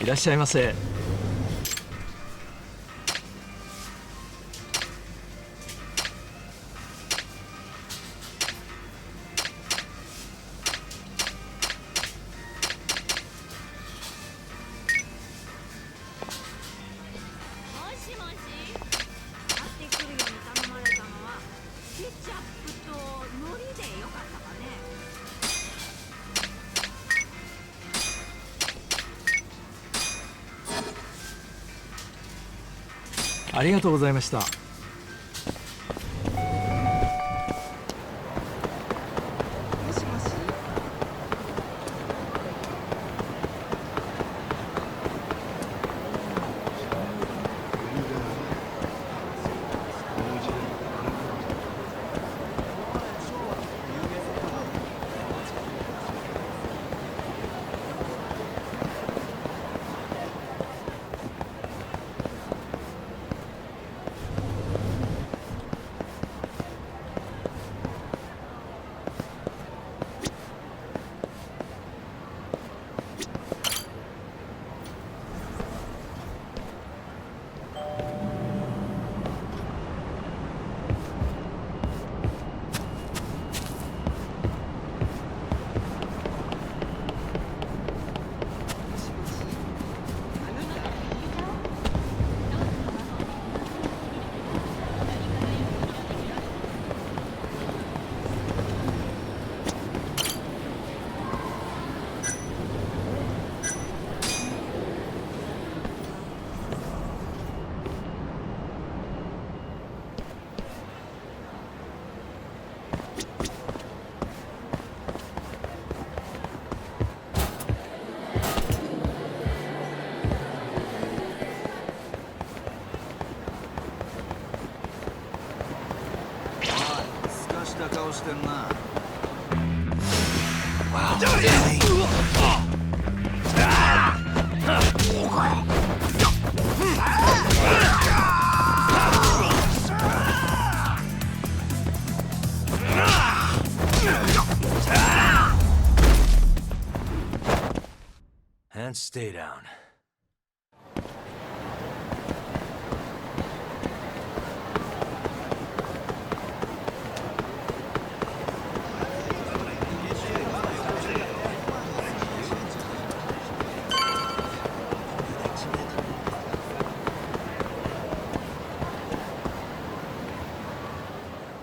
いらっしゃいませ。ありがとうございました。Wow, really? And stay down.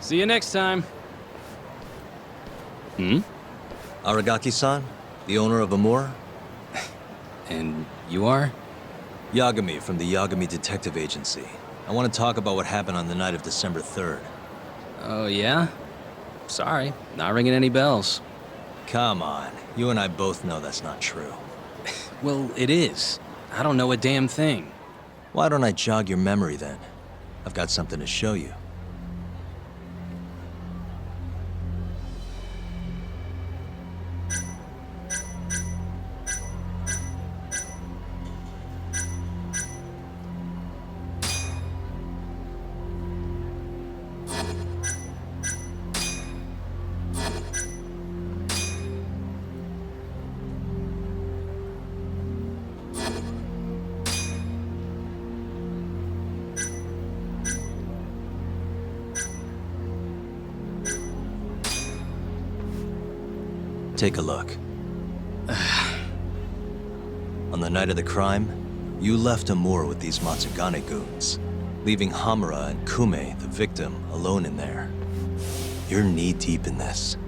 See you next time. Aragaki-san, the owner of Amur? And you are? Yagami from the Yagami Detective Agency. I want to talk about what happened on the night of December 3rd. Oh, yeah? Sorry, not ringing any bells. Come on, you and I both know that's not true. Well, it is. I don't know a damn thing. Why don't I jog your memory then? I've got something to show you. Take a look. On the night of the crime, you left Amur with these Matsugane goons, leaving Hamura and Kume, the victim, alone in there. You're knee-deep in this.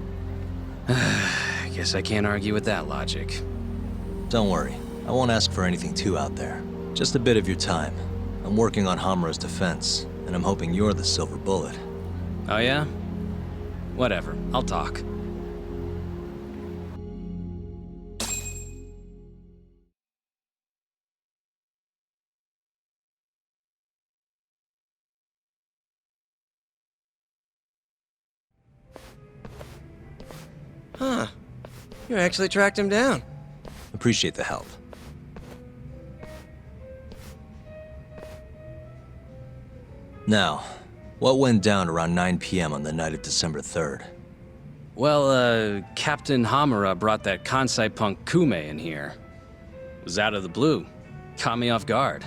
I guess I can't argue with that logic. Don't worry, I won't ask for anything too out there. Just a bit of your time. I'm working on Hamura's defense, and I'm hoping you're the silver bullet. Oh, yeah? Whatever, I'll talk. Huh. You actually tracked him down. Appreciate the help. Now, what went down around 9 p.m. on the night of December 3rd? Well, Captain Hamura brought that Kansai punk Kume in here. It was out of the blue. Caught me off guard.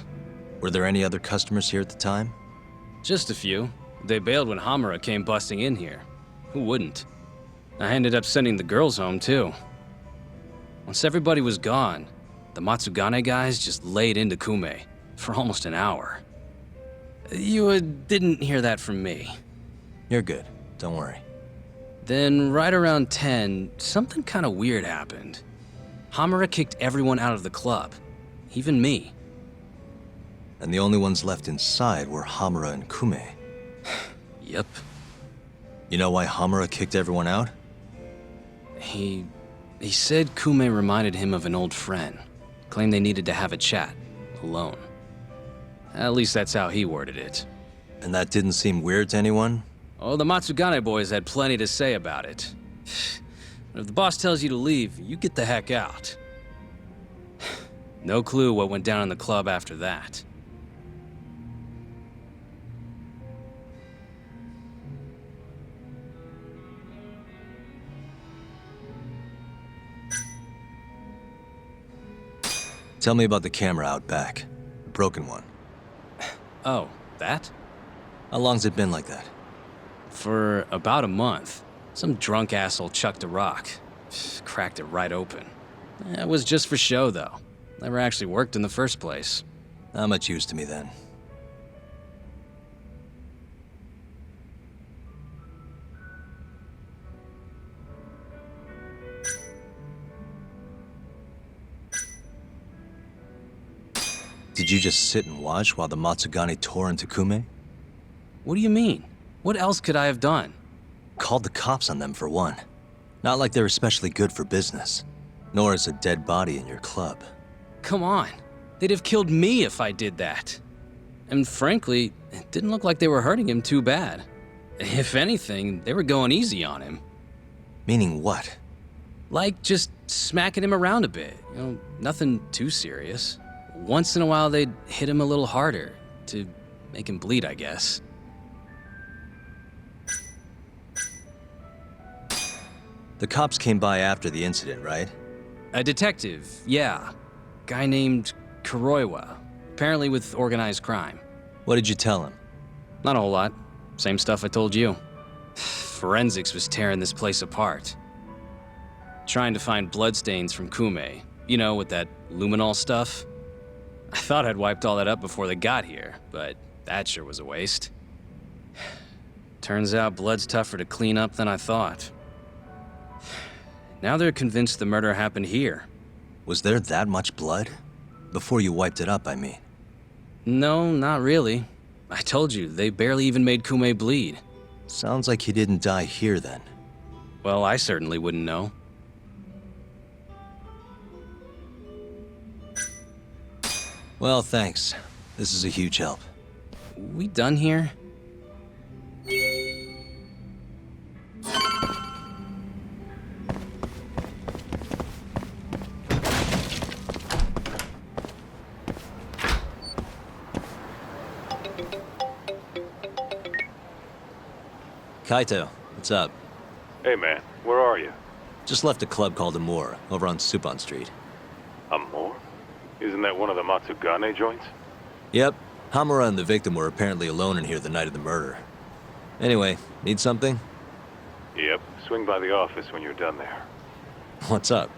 Were there any other customers here at the time? Just a few. They bailed when Hamura came busting in here. Who wouldn't? I ended up sending the girls home, too. Once everybody was gone, the Matsugane guys just laid into Kume for almost an hour. You didn't hear that from me. You're good. Don't worry. Then, right around 10, something kind of weird happened. Hamura kicked everyone out of the club, even me. And the only ones left inside were Hamura and Kume. Yep. You know why Hamura kicked everyone out? He said Kume reminded him of an old friend. Claimed they needed to have a chat, alone. At least that's how he worded it. And that didn't seem weird to anyone? Oh, the Matsugane boys had plenty to say about it. But if the boss tells you to leave, you get the heck out. No clue what went down in the club after that. Tell me about the camera out back. The broken one. Oh, that? How long's it been like that? For about a month. Some drunk asshole chucked a rock. Cracked it right open. It was just for show, though. Never actually worked in the first place. Not much use to me then. Did you just sit and watch while the Matsugane tore into Kume? What do you mean? What else could I have done? Called the cops on them for one. Not like they're especially good for business. Nor is a dead body in your club. Come on. They'd have killed me if I did that. And frankly, it didn't look like they were hurting him too bad. If anything, they were going easy on him. Meaning what? Like just smacking him around a bit. You know, nothing too serious. Once in a while, they'd hit him a little harder to make him bleed, I guess. The cops came by after the incident, right? A detective, yeah. Guy named Kuroiwa. Apparently with organized crime. What did you tell him? Not a whole lot. Same stuff I told you. Forensics was tearing this place apart. Trying to find bloodstains from Kume. You know, with that luminol stuff. I thought I'd wiped all that up before they got here, but that sure was a waste. Turns out blood's tougher to clean up than I thought. Now they're convinced the murder happened here. Was there that much blood? Before you wiped it up, I mean. No, not really. I told you, they barely even made Kume bleed. Sounds like he didn't die here then. Well, I certainly wouldn't know. Well, thanks. This is a huge help. We done here? Kaito, what's up? Hey man, where are you? Just left a club called Amor, over on Supon Street. Amor? Isn't that one of the Matsugane joints? Yep, Hamura and the victim were apparently alone in here the night of the murder. Anyway, need something? Yep, swing by the office when you're done there. What's up?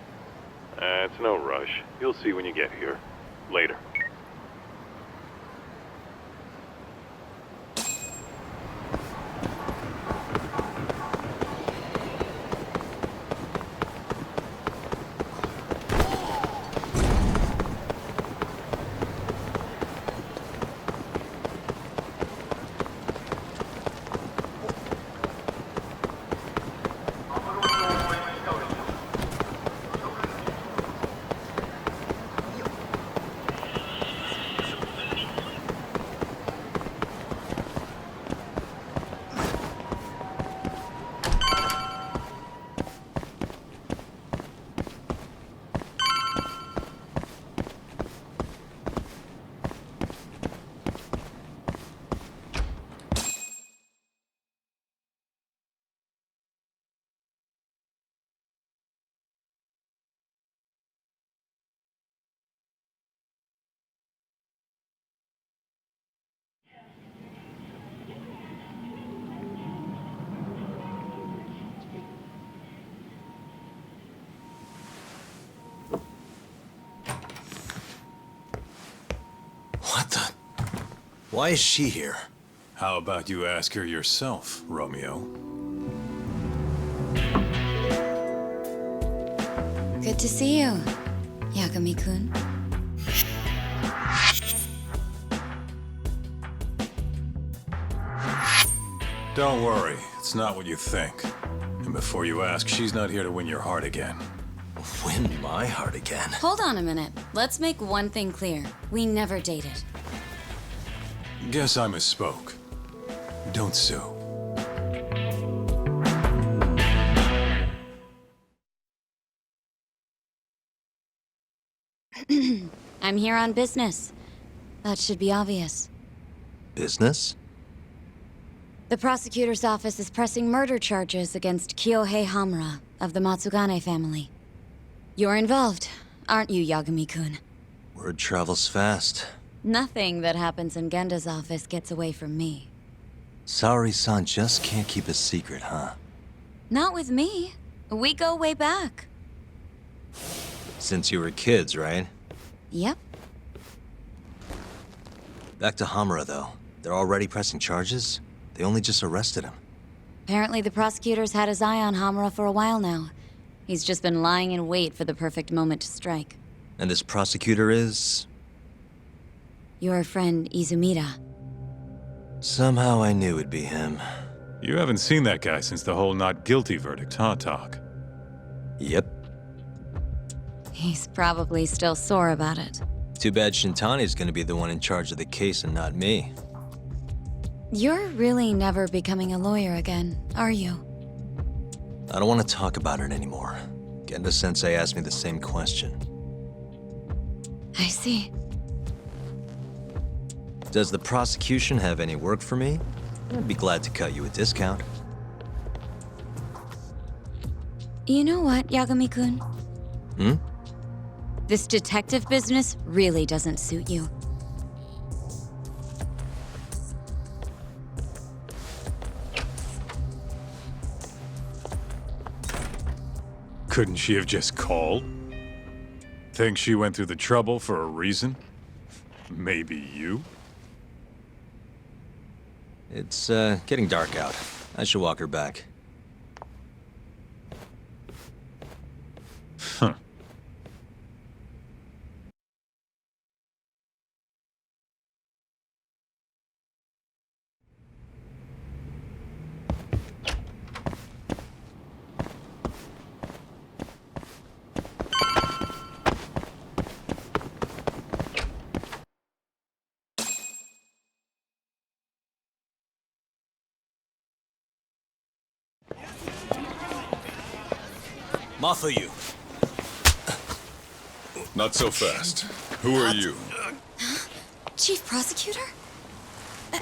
It's no rush. You'll see when you get here. Later. Why is she here? How about you ask her yourself, Romeo? Good to see you, Yagami-kun. Don't worry, it's not what you think. And before you ask, she's not here to win your heart again. Win my heart again. Hold on a minute. Let's make one thing clear. We never dated. Guess I misspoke. Don't sue. I'm here on business. That should be obvious. Business? The prosecutor's office is pressing murder charges against Kyohei Hamura of the Matsugane family. You're involved, aren't you, Yagami-kun? Word travels fast. Nothing that happens in Genda's office gets away from me. Saori-san just can't keep a secret, huh? Not with me. We go way back. Since you were kids, right? Yep. Back to Hamura, though. They're already pressing charges? They only just arrested him. Apparently the prosecutor's had his eye on Hamura for a while now. He's just been lying in wait for the perfect moment to strike. And this prosecutor is... Your friend Izumida. Somehow I knew it'd be him. You haven't seen that guy since the whole not guilty verdict, huh, Talk? Yep. He's probably still sore about it. Too bad Shintani's gonna be the one in charge of the case and not me. You're really never becoming a lawyer again, are you? I don't want to talk about it anymore. Genda-sensei asked me the same question. I see. Does the prosecution have any work for me? I'd be glad to cut you a discount. You know what, Yagami-kun? Hmm? This detective business really doesn't suit you. Couldn't she have just called? Think she went through the trouble for a reason? Maybe you? It's, getting dark out. I should walk her back. Huh. Mafuyu. Not so fast. Who are you? Chief Prosecutor?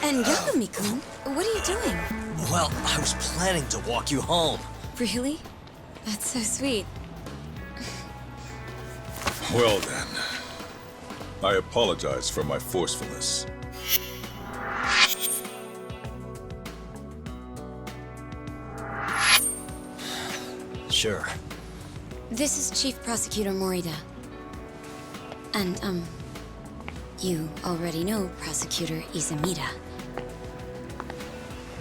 And Yagami-kun, what are you doing? Well, I was planning to walk you home. Really? That's so sweet. Well then. I apologize for my forcefulness. Sure. This is Chief Prosecutor Morida. And, you already know Prosecutor Izumida.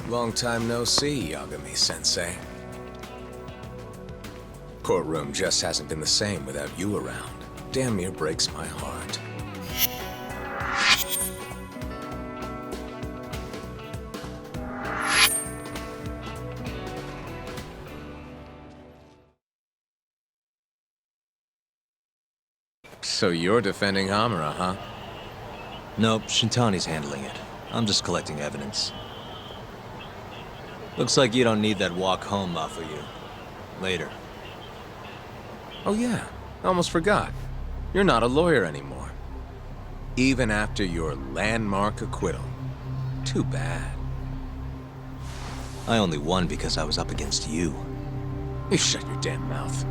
Long time no see, Yagami-sensei. Courtroom just hasn't been the same without you around. Damn near breaks my heart. So you're defending Hamura, huh? Nope, Shintani's handling it. I'm just collecting evidence. Looks like you don't need that walk home, Mafuyu. Later. Oh yeah, almost forgot. You're not a lawyer anymore. Even after your landmark acquittal. Too bad. I only won because I was up against you. You shut your damn mouth.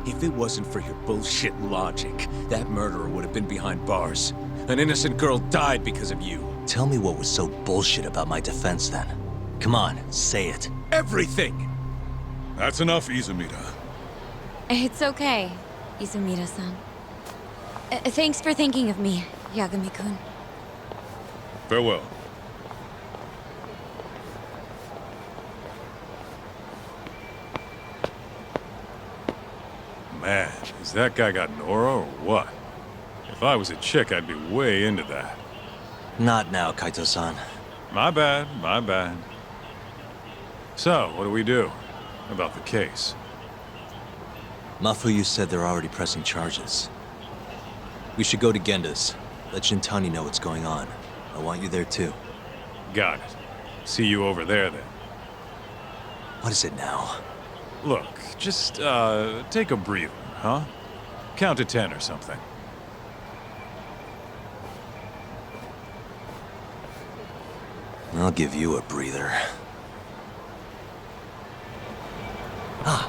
If it wasn't for your bullshit logic, that murderer would have been behind bars. An innocent girl died because of you. Tell me what was so bullshit about my defense then. Come on, say it. Everything! That's enough, Izumida. It's okay, Izumida-san. Thanks for thinking of me, Yagami-kun. Farewell. Man, has that guy got Nora or what? If I was a chick, I'd be way into that. Not now, Kaito-san. My bad, my bad. So, what do we do about the case? Mafuyu said they're already pressing charges. We should go to Genda's. Let Shintani know what's going on. I want you there too. Got it. See you over there then. What is it now? Look, just, take a breather, huh? Count to 10 or something. I'll give you a breather. Ah.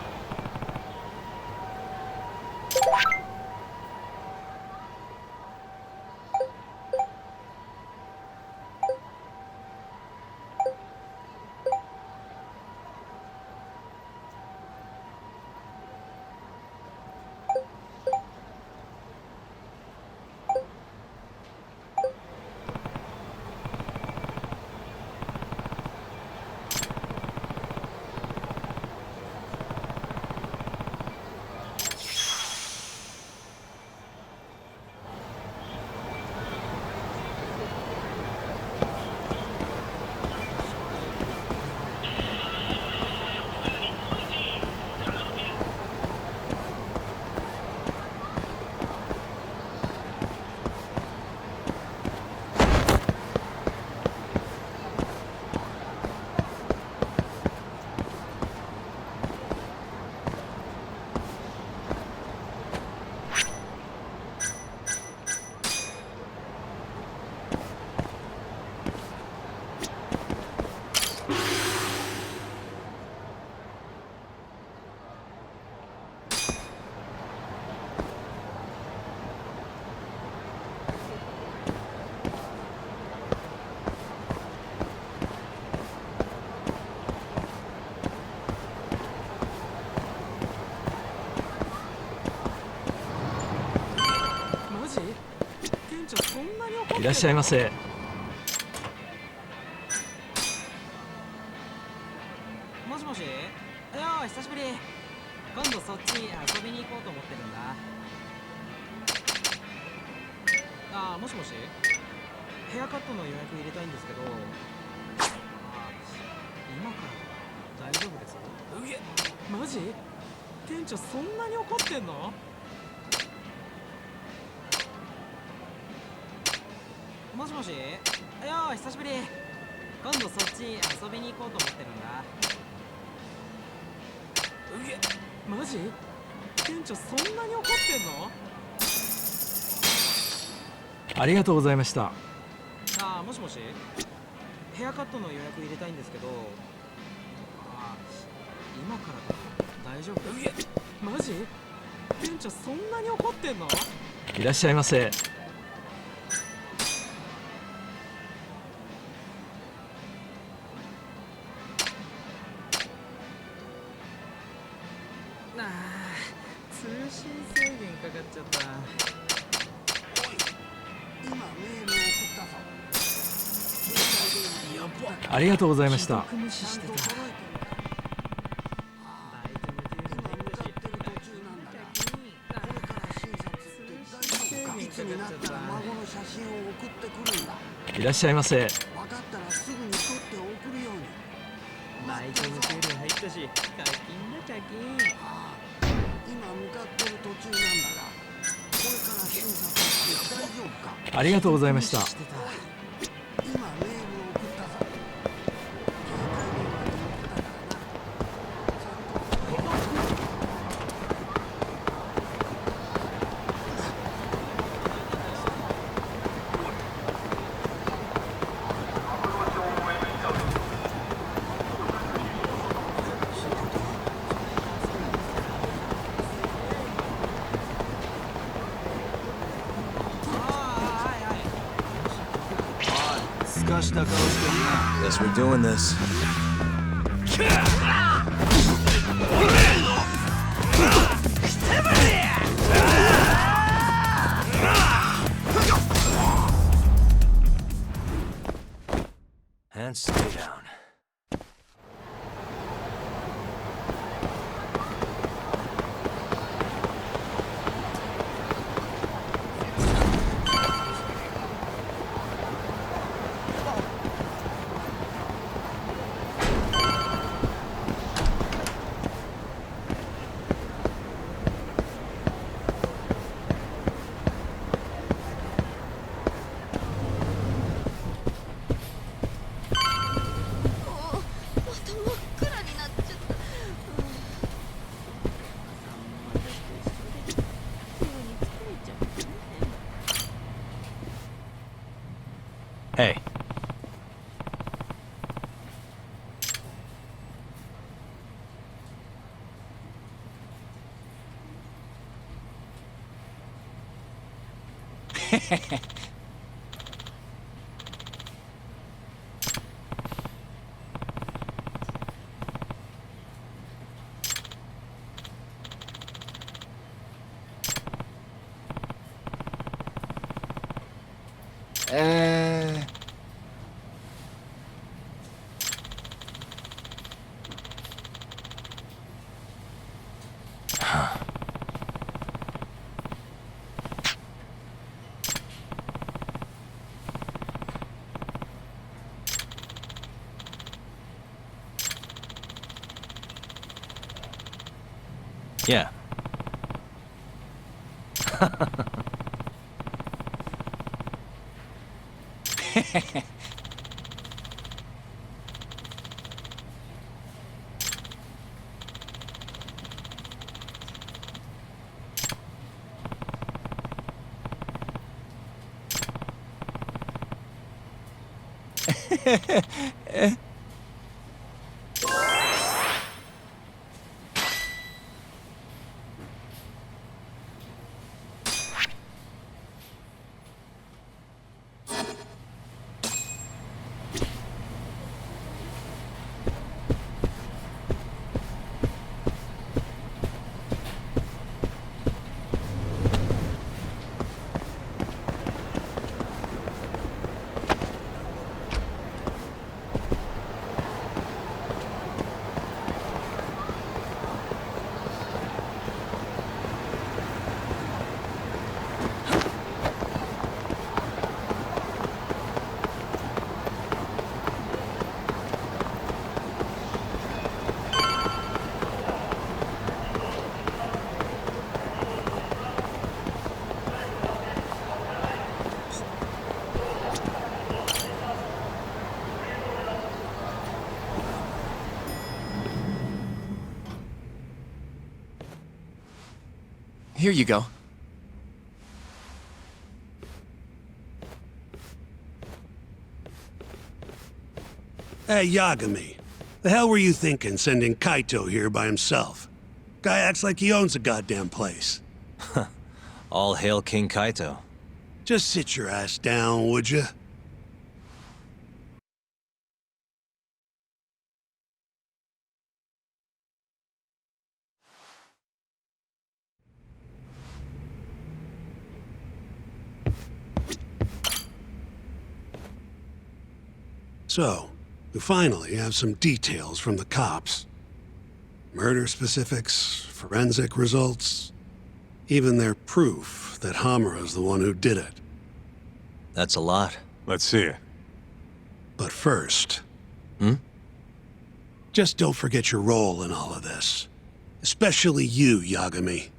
いらっしゃいませ。もしもし。いや久しぶり。今度そっち遊びに行こうと思ってるんだ。もしもし。ヘアカットの予約入れたいんですけど。今から大丈夫です？マジ？店長そんなに怒ってんの？もしもし。いや久しぶり。今度そっち遊びに行こうと思ってるんだ。マジ？店長そんなに怒ってんの？ありがとうございました。もしもし。ヘアカットの予約入れたいんですけど。今から大丈夫？マジ？店長そんなに怒ってんの？いらっしゃいませ。通信制限かかっちゃった。ありがとうございました。無視してた。いらっしゃいませ。バイトの給料入ったし、課金だ課金。ありがとうございました。Guess we're doing this. and stay down. Hey. Yeah. Here you go. Hey, Yagami. The hell were you thinking sending Kaito here by himself? Guy acts like he owns the goddamn place. All hail King Kaito. Just sit your ass down, would you? So, we finally have some details from the cops. Murder specifics, forensic results, even their proof that Hamura's the one who did it. That's a lot. Let's see it. But first... Just don't forget your role in all of this. Especially you, Yagami.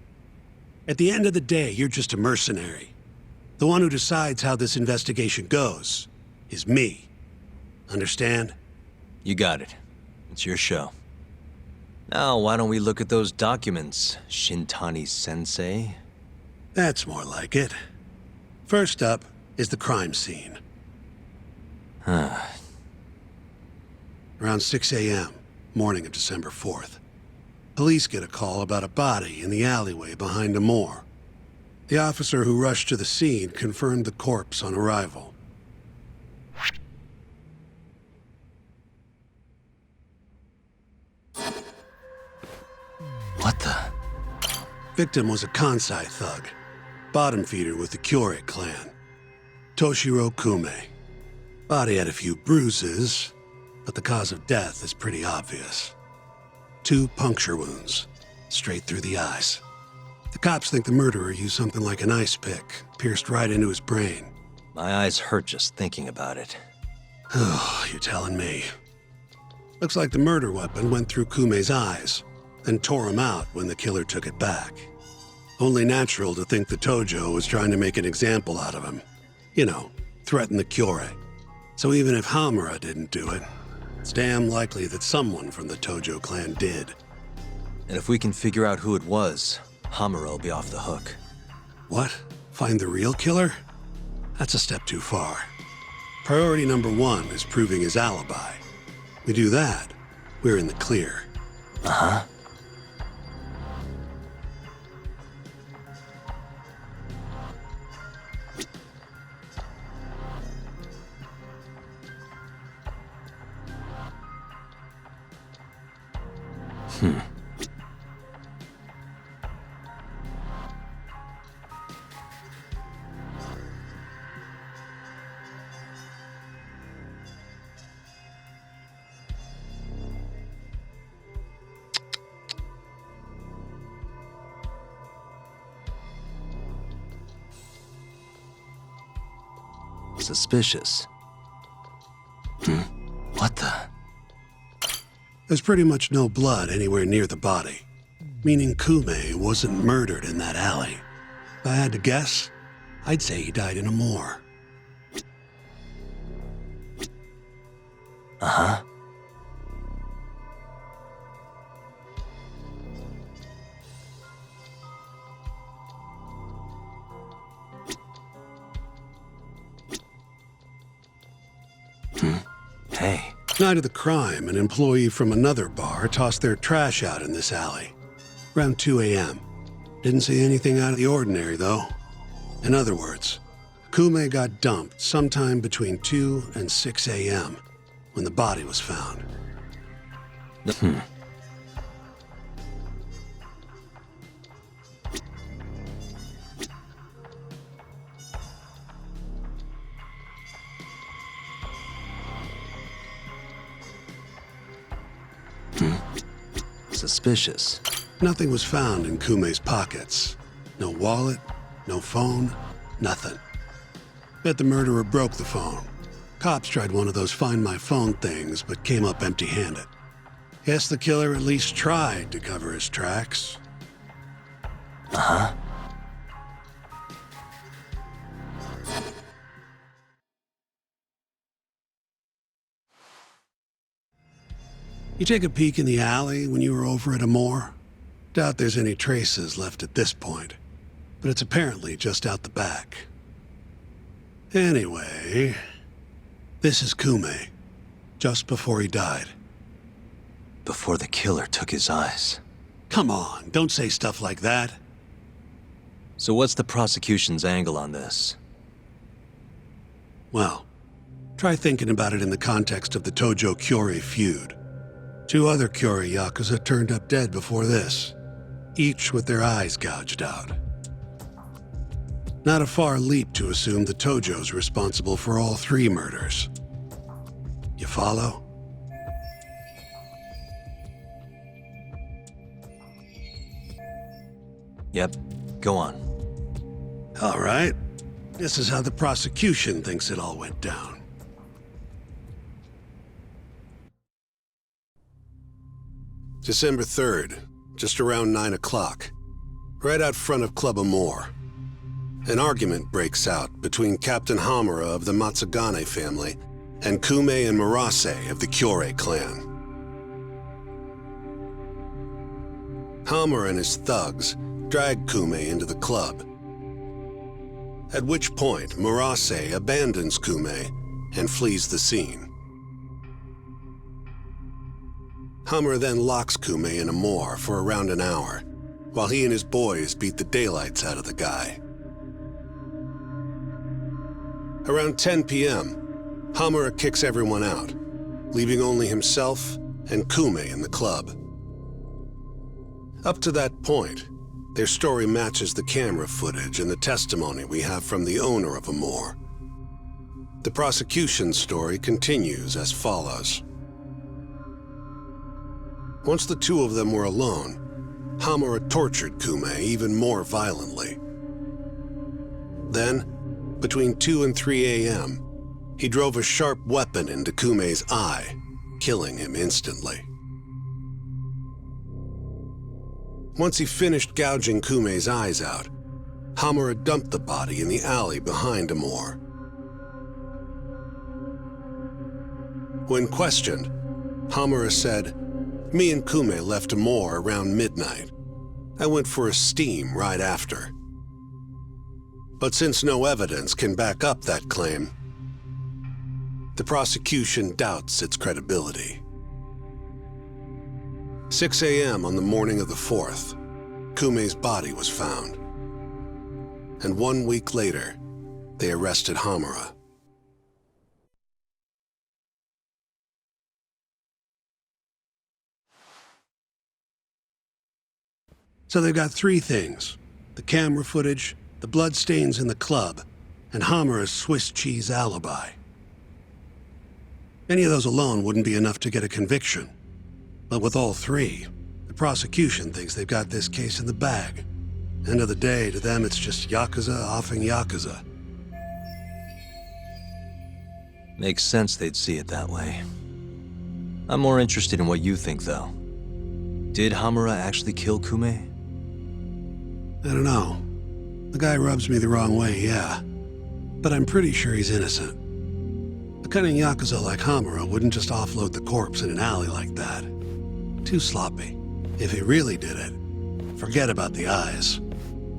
At the end of the day, you're just a mercenary. The one who decides how this investigation goes is me. Understand? You got it. It's your show. Now, why don't we look at those documents, Shintani-sensei? That's more like it. First up is the crime scene. Around 6 a.m., morning of December 4th. Police get a call about a body in the alleyway behind a moor. The officer who rushed to the scene confirmed the corpse on arrival. What the? Victim was a Kansai thug, bottom feeder with the Kyorei clan. Toshiro Kume. Body had a few bruises, but the cause of death is pretty obvious. 2 puncture wounds, straight through the eyes. The cops think the murderer used something like an ice pick, pierced right into his brain. My eyes hurt just thinking about it. Oh, you're telling me. Looks like the murder weapon went through Kume's eyes, then tore him out when the killer took it back. Only natural to think the Tojo was trying to make an example out of him. You know, threaten the Kyorei. So even if Hamura didn't do it, it's damn likely that someone from the Tojo clan did. And if we can figure out who it was, Hamura will be off the hook. What? Find the real killer? That's a step too far. Priority number 1 is proving his alibi. We do that, we're in the clear. Uh-huh. Suspicious. What the? There's pretty much no blood anywhere near the body, meaning Kume wasn't murdered in that alley. If I had to guess, I'd say he died in a moor. Uh-huh. Hey. Night of the crime, an employee from another bar tossed their trash out in this alley. Around 2 a.m. Didn't see anything out of the ordinary, though. In other words, Kume got dumped sometime between 2 and 6 a.m. when the body was found. Suspicious. Nothing was found in Kume's pockets. No wallet, no phone, nothing. Bet the murderer broke the phone. Cops tried one of those Find My Phone things, but came up empty-handed. Guess the killer at least tried to cover his tracks. Uh-huh. You take a peek in the alley when you were over at Amor? Doubt there's any traces left at this point, but it's apparently just out the back. Anyway, this is Kume, just before he died. Before the killer took his eyes. Come on, don't say stuff like that. So what's the prosecution's angle on this? Well, try thinking about it in the context of the Tojo Kyorei feud. 2 other Kyorei Yakuza turned up dead before this, each with their eyes gouged out. Not a far leap to assume the Tojo's responsible for all 3 murders. You follow? Yep, go on. All right. This is how the prosecution thinks it all went down. December 3rd, just around 9 o'clock, right out front of Club Amor. An argument breaks out between Captain Hamura of the Matsugane family and Kume and Murase of the Kyorei clan. Hamura and his thugs drag Kume into the club, at which point Murase abandons Kume and flees the scene. Hamura then locks Kume in Amor for around an hour, while he and his boys beat the daylights out of the guy. Around 10 p.m., Hamura kicks everyone out, leaving only himself and Kume in the club. Up to that point, their story matches the camera footage and the testimony we have from the owner of Amor. The prosecution's story continues as follows. Once the two of them were alone, Hamura tortured Kume even more violently. Then, between 2 and 3 a.m., he drove a sharp weapon into Kume's eye, killing him instantly. Once he finished gouging Kume's eyes out, Hamura dumped the body in the alley behind Amor. When questioned, Hamura said, "Me and Kume left Amor around midnight. I went for a steam right after." But since no evidence can back up that claim, the prosecution doubts its credibility. 6 a.m. on the morning of the 4th, Kume's body was found. And 1 week later, they arrested Hamura. So they've got 3 things: the camera footage, the bloodstains in the club, and Hamura's Swiss cheese alibi. Any of those alone wouldn't be enough to get a conviction. But with all 3, the prosecution thinks they've got this case in the bag. End of the day, to them it's just Yakuza offing Yakuza. Makes sense they'd see it that way. I'm more interested in what you think, though. Did Hamura actually kill Kume? I don't know. The guy rubs me the wrong way, yeah. But I'm pretty sure he's innocent. A cunning Yakuza like Hamura wouldn't just offload the corpse in an alley like that. Too sloppy. If he really did it, forget about the eyes.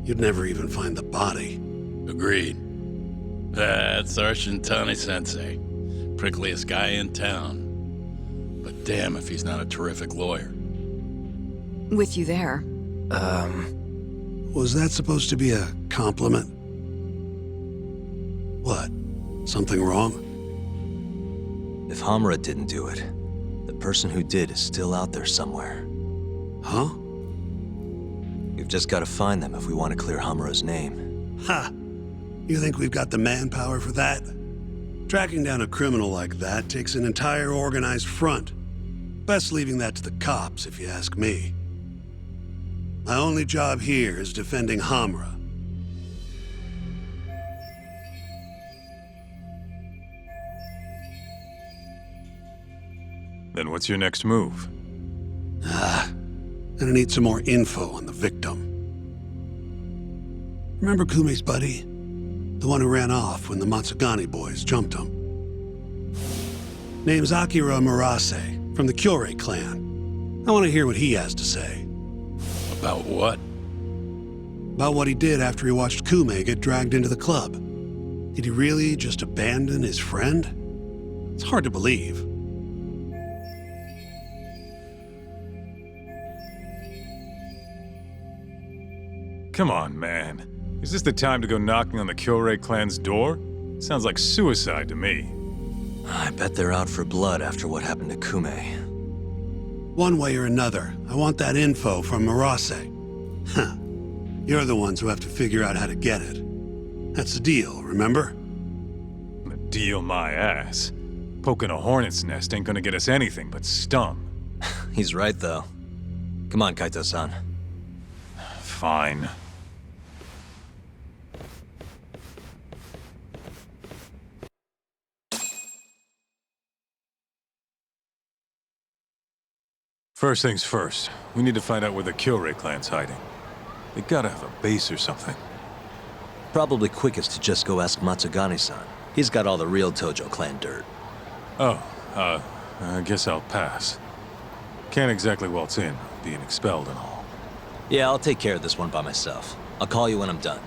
You'd never even find the body. Agreed. That's our Shintani-sensei. Prickliest guy in town. But damn if he's not a terrific lawyer. With you there. Was that supposed to be a compliment? What? Something wrong? If Hamura didn't do it, the person who did is still out there somewhere. Huh? We've just got to find them if we want to clear Hamura's name. Ha! You think we've got the manpower for that? Tracking down a criminal like that takes an entire organized front. Best leaving that to the cops, if you ask me. My only job here is defending Hamura. Then what's your next move? Gonna need some more info on the victim. Remember Kume's buddy? The one who ran off when the Matsugane boys jumped him. Name's Akira Murase, from the Kyorei clan. I want to hear what he has to say. About what? About what he did after he watched Kume get dragged into the club. Did he really just abandon his friend? It's hard to believe. Come on, man. Is this the time to go knocking on the Kyorei clan's door? Sounds like suicide to me. I bet they're out for blood after what happened to Kume. One way or another, I want that info from Murase. Huh. You're the ones who have to figure out how to get it. That's the deal, remember? The deal my ass. Poking a hornet's nest ain't gonna get us anything but stung. He's right, though. Come on, Kaito-san. Fine. First things first, we need to find out where the Kyorei clan's hiding. They gotta have a base or something. Probably quickest to just go ask Matsugane-san. He's got all the real Tojo clan dirt. Oh, I guess I'll pass. Can't exactly waltz in, being expelled and all. Yeah, I'll take care of this one by myself. I'll call you when I'm done.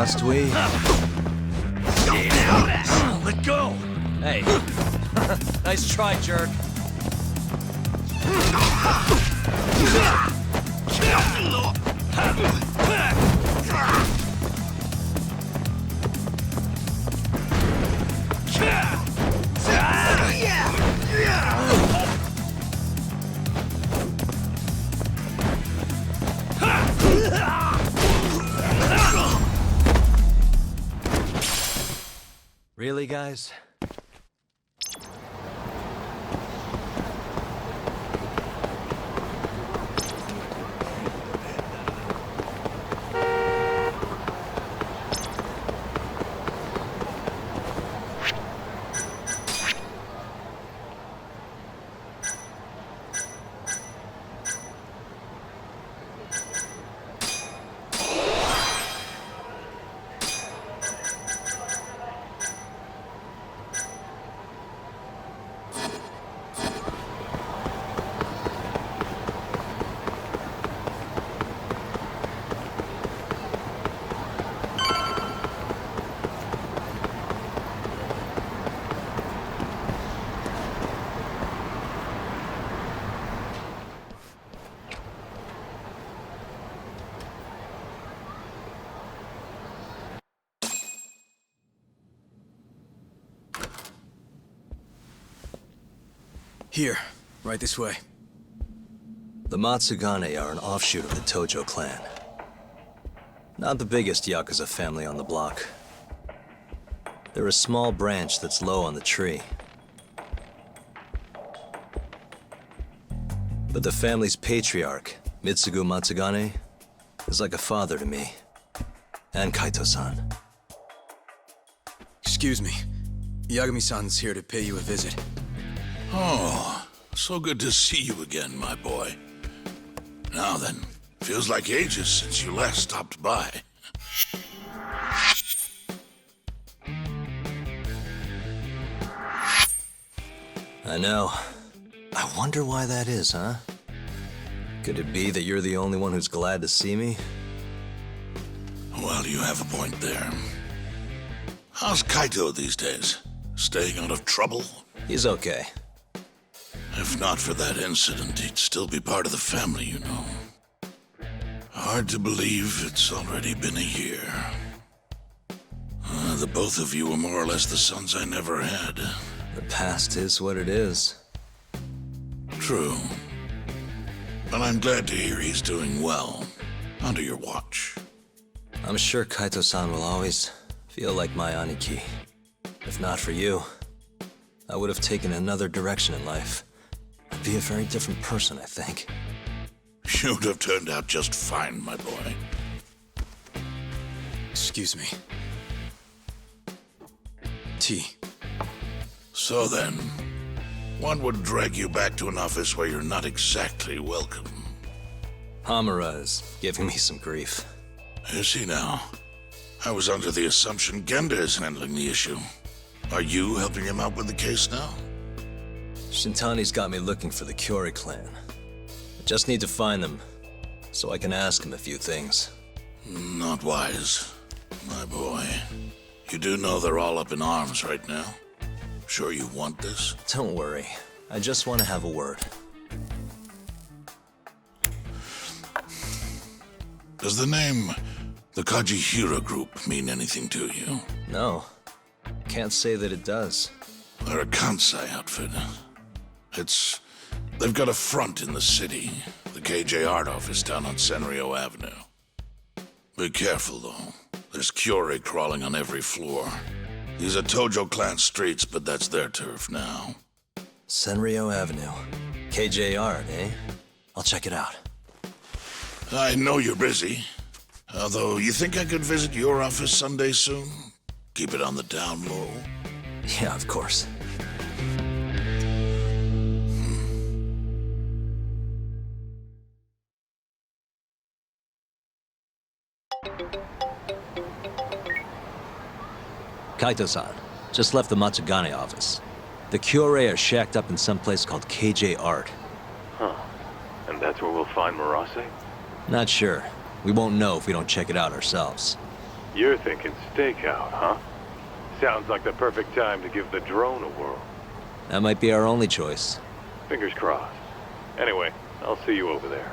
Must we? Let go! Hey. Nice try, jerk. Really, guys? Here, right this way. The Matsugane are an offshoot of the Tojo clan. Not the biggest Yakuza family on the block. They're a small branch that's low on the tree. But the family's patriarch, Mitsugu Matsugane, is like a father to me. And Kaito-san. Excuse me. Yagami-san's here to pay you a visit. Oh, so good to see you again, my boy. Now then, feels like ages since you last stopped by. I know. I wonder why that is, huh? Could it be that you're the only one who's glad to see me? Well, you have a point there. How's Kaito these days? Staying out of trouble? He's okay. If not for that incident, he'd still be part of the family, you know. Hard to believe it's already been a year. The both of you were more or less the sons I never had. The past is what it is. True. But I'm glad to hear he's doing well, under your watch. I'm sure Kaito-san will always feel like my Aniki. If not for you, I would have taken another direction in life. I'd be a very different person, I think. You'd have turned out just fine, my boy. Excuse me. Tea. So then, what would drag you back to an office where you're not exactly welcome? Hamura is giving me some grief. Is he now? I was under the assumption Genda is handling the issue. Are you helping him out with the case now? Shintani's got me looking for the Kyori clan. I just need to find them, so I can ask him a few things. Not wise, my boy. You do know they're all up in arms right now? Sure you want this? Don't worry. I just want to have a word. Does the name the Kajihira Group mean anything to you? No. Can't say that it does. They're a Kansai outfit. They've got a front in the city, the KJ Art office down on Senryo Avenue. Be careful, though. There's Kyori crawling on every floor. These are Tojo clan streets, but that's their turf now. Senryo Avenue. KJ Art, eh? I'll check it out. I know you're busy. Although, you think I could visit your office Sunday soon? Keep it on the down low. Yeah, of course. Kaito-san, just left the Matsugane office. The Kyore are shacked up in some place called KJ Art. Huh. And that's where we'll find Murase? Not sure. We won't know if we don't check it out ourselves. You're thinking stakeout, huh? Sounds like the perfect time to give the drone a whirl. That might be our only choice. Fingers crossed. Anyway, I'll see you over there.